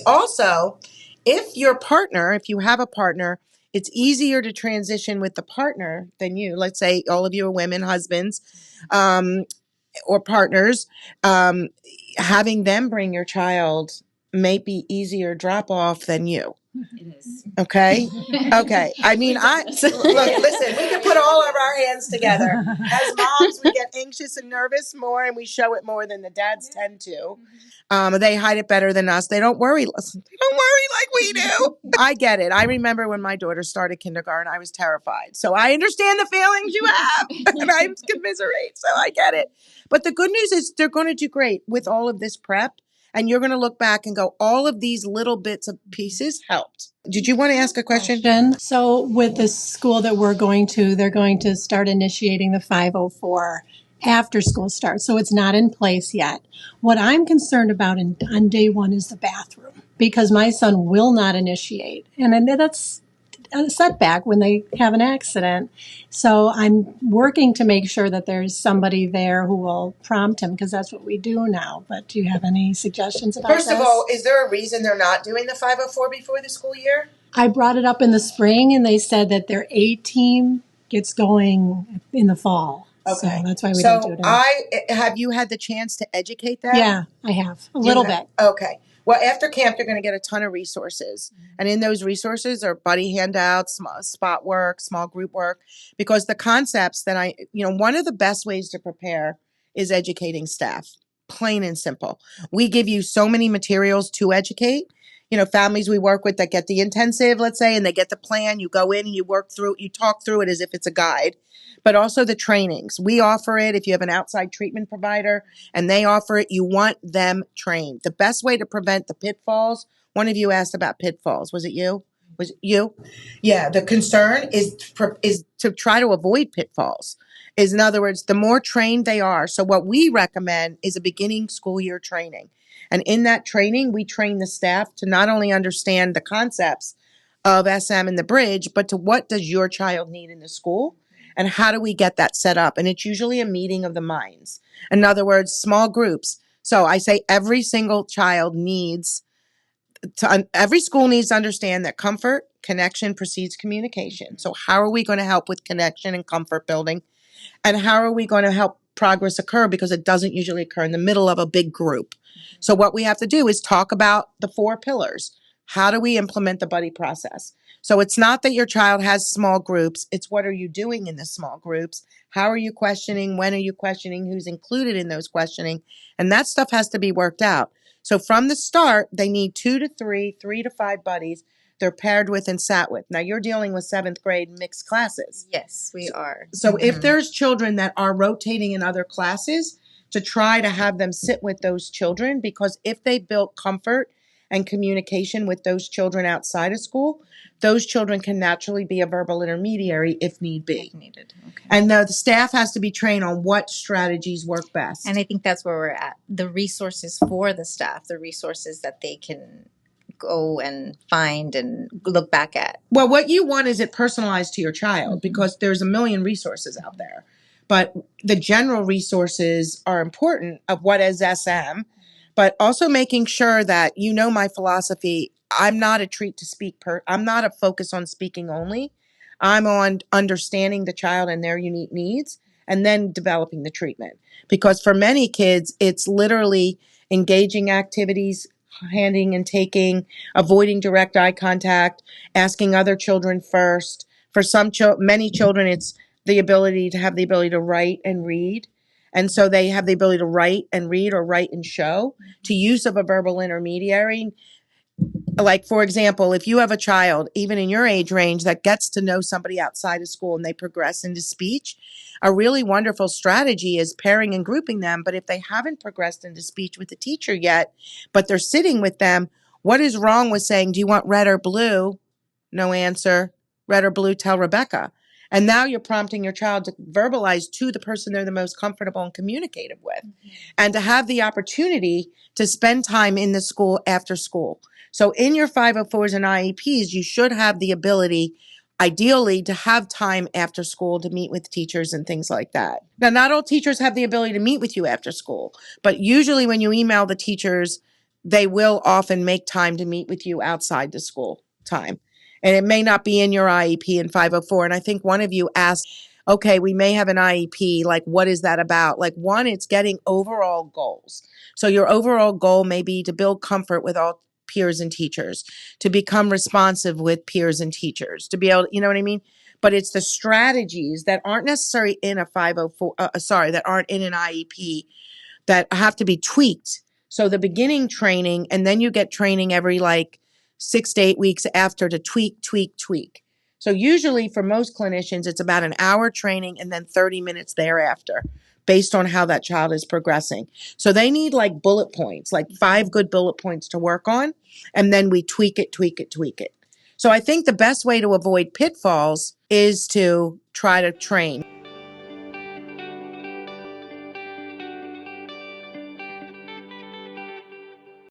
Also, if your partner, if you have a partner, it's easier to transition with the partner than you. Let's say all of you are women, husbands, or partners. Having them bring your child may be easier drop off than you. It is. Okay. Okay. I mean, look, listen, we can put all of our hands together. As moms, we get anxious and nervous more, and we show it more than the dads tend to. They hide it better than us. They don't worry. Listen, they don't worry like we do. I get it. I remember when my daughter started kindergarten, I was terrified. So I understand the feelings you have, and I commiserate. So I get it. But the good news is they're going to do great with all of this prep. And you're going to look back and go, all of these little bits of pieces helped. Did you want to ask a question? So with the school that we're going to, they're going to start initiating the 504 after school starts. So it's not in place yet. What I'm concerned about on day one is the bathroom, because my son will not initiate. And then that's a setback when they have an accident. So I'm working to make sure that there's somebody there who will prompt him, because that's what we do now. But do you have any suggestions about First this? of all, is there a reason they're not doing the 504 before the school year? I brought it up in the spring, and they said that their A team gets going in the fall. Okay. So that's why we don't do it. Have you had the chance to educate them? Yeah, I have. A little bit. Okay. Well, after camp, you're going to get a ton of resources. And in those resources are buddy handouts, spot work, small group work, because the concepts that one of the best ways to prepare is educating staff, plain and simple. We give you so many materials to educate. Families we work with that get the intensive, let's say, and they get the plan. You go in and you work through, you talk through it as if it's a guide. But also the trainings. We offer it if you have an outside treatment provider and they offer it, you want them trained. The best way to prevent the pitfalls, one of you asked about pitfalls. Was it you? Was it you? Yeah, the concern is to try to avoid pitfalls. In other words, the more trained they are. So what we recommend is a beginning school year training. And in that training, we train the staff to not only understand the concepts of SM and the bridge, but to what does your child need in the school? And how do we get that set up? And it's usually a meeting of the minds. In other words, small groups. So I say every single child every school needs to understand that comfort, connection precedes communication. So how are we going to help with connection and comfort building? And how are we going to help progress occur? Because it doesn't usually occur in the middle of a big group. So what we have to do is talk about the 4 pillars. How do we implement the buddy process? So it's not that your child has small groups. It's what are you doing in the small groups? How are you questioning? When are you questioning? Who's included in those questioning? And that stuff has to be worked out. So from the start, they need 2 to 3, 3 to 5 buddies they're paired with and sat with. Now you're dealing with 7th grade mixed classes. Yes, we are. So if there's children that are rotating in other classes, to try to have them sit with those children, because if they built comfort and communication with those children outside of school, those children can naturally be a verbal intermediary if need be. If needed. Okay. And the staff has to be trained on what strategies work best. And I think that's where we're at. The resources for the staff, the resources that they can go and find and look back at. Well, what you want is it personalized to your child, because there's a million resources out there. But the general resources are important of what is SM, but also making sure that my philosophy. I'm not a treat to speak I'm not a focus on speaking only. I'm on understanding the child and their unique needs and then developing the treatment. Because for many kids, it's literally engaging activities, handing and taking, avoiding direct eye contact, asking other children first. For many children, it's the ability to write and read. And so they have the ability to write and read or write and show, to use of a verbal intermediary. Like, for example, if you have a child, even in your age range, that gets to know somebody outside of school and they progress into speech, a really wonderful strategy is pairing and grouping them. But if they haven't progressed into speech with the teacher yet, but they're sitting with them, what is wrong with saying, do you want red or blue? No answer. Red or blue, tell Rebecca. And now you're prompting your child to verbalize to the person they're the most comfortable and communicative with, and to have the opportunity to spend time in the school after school. So in your 504s and IEPs, you should have the ability, ideally, to have time after school to meet with teachers and things like that. Now, not all teachers have the ability to meet with you after school, but usually when you email the teachers, they will often make time to meet with you outside the school time. And it may not be in your IEP in 504. And I think one of you asked, okay, we may have an IEP. Like, what is that about? Like, one, it's getting overall goals. So your overall goal may be to build comfort with all peers and teachers, to become responsive with peers and teachers, to be able, you know what I mean? But it's the strategies that aren't necessarily in a 504, that aren't in an IEP that have to be tweaked. So the beginning training, and then you get training every like 6 to 8 weeks after to tweak. So usually for most clinicians, it's about an hour training and then 30 minutes thereafter, based on how that child is progressing. So they need like bullet points, like 5 good bullet points to work on, and then we tweak it. So I think the best way to avoid pitfalls is to try to train.